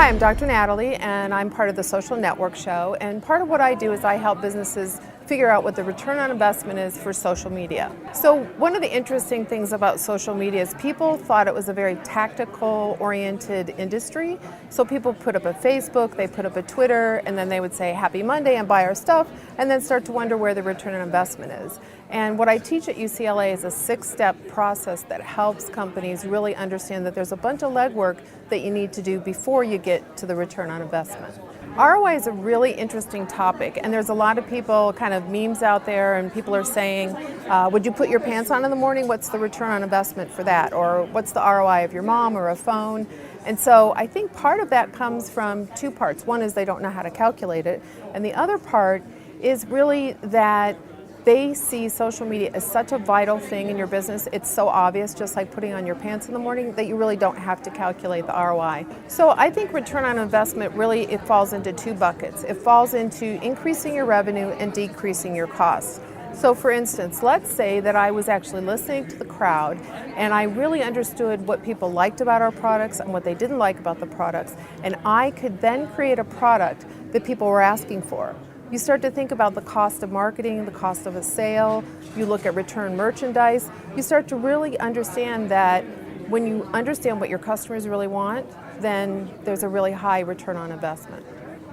Hi, I'm Dr. Natalie, and I'm part of the Social Network Show. And part of what I do is I help businesses figure out what the return on investment is for social media. So one of the interesting things about social media is people thought it was a very tactical oriented industry. So people put up a Facebook, they put up a Twitter, and then they would say happy Monday and buy our stuff, and then start to wonder where the return on investment is. And what I teach at UCLA is a 6-step process that helps companies really understand that there's a bunch of legwork that you need to do before you get to the return on investment. ROI is a really interesting topic, and there's a lot of people, kind of memes out there, and people are saying, would you put your pants on in the morning? What's the return on investment for that? Or what's the ROI of your mom or a phone? And so I think part of that comes from two parts. One is they don't know how to calculate it, and the other part is really that they see social media as such a vital thing in your business. It's so obvious, just like putting on your pants in the morning, that you really don't have to calculate the ROI. So I think return on investment really, it falls into two buckets. It falls into increasing your revenue and decreasing your costs. So for instance, let's say that I was actually listening to the crowd and I really understood what people liked about our products and what they didn't like about the products, and I could then create a product that people were asking for. You start to think about the cost of marketing, the cost of a sale, you look at return merchandise, you start to really understand that when you understand what your customers really want, then there's a really high return on investment.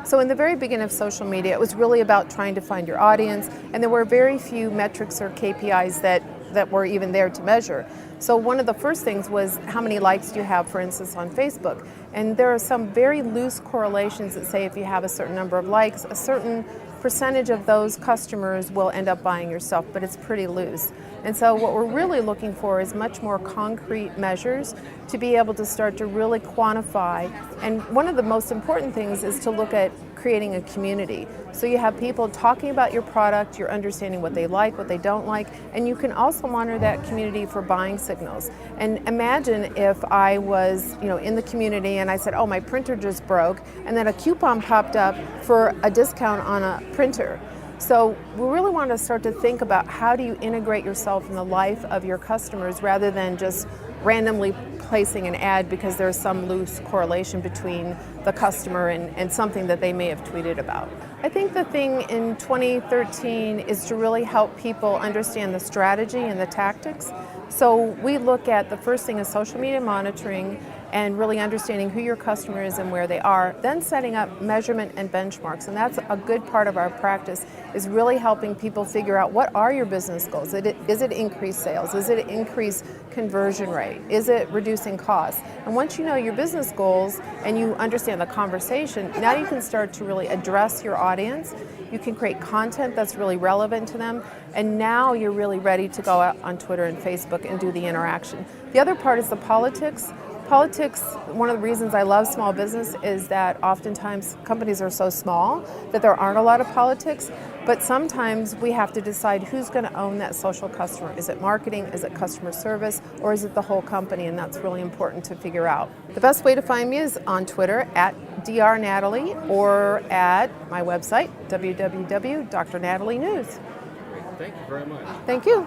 So in the very beginning of social media, it was really about trying to find your audience, and there were very few metrics or KPIs that were even there to measure. So one of the first things was how many likes do you have, for instance, on Facebook. And there are some very loose correlations that say if you have a certain number of likes, a certain percentage of those customers will end up buying your stuff, but it's pretty loose. And so what we're really looking for is much more concrete measures to be able to start to really quantify. And one of the most important things is to look at creating a community. So you have people talking about your product, you're understanding what they like, what they don't like, and you can also monitor that community for buying signals. And imagine if I was, in the community and I said, oh, my printer just broke, and then a coupon popped up for a discount on a printer. So we really want to start to think about how do you integrate yourself in the life of your customers rather than just randomly placing an ad because there's some loose correlation between the customer and something that they may have tweeted about. I think the thing in 2013 is to really help people understand the strategy and the tactics. So we look at the first thing is social media monitoring and really understanding who your customer is and where they are, then setting up measurement and benchmarks. And that's a good part of our practice, is really helping people figure out what are your business goals. Is it increase sales? Is it increase conversion rate? Is it reducing costs? And once you know your business goals and you understand the conversation, now you can start to really address your audience. You can create content that's really relevant to them, and now you're really ready to go out on Twitter and Facebook and do the interaction. The other part is the politics. Politics, one of the reasons I love small business is that oftentimes companies are so small that there aren't a lot of politics, but sometimes we have to decide who's going to own that social customer. Is it marketing, is it customer service, or is it the whole company? And that's really important to figure out. The best way to find me is on Twitter at drnatalie or at my website, www.drnatalienews. Great. Thank you very much. Thank you.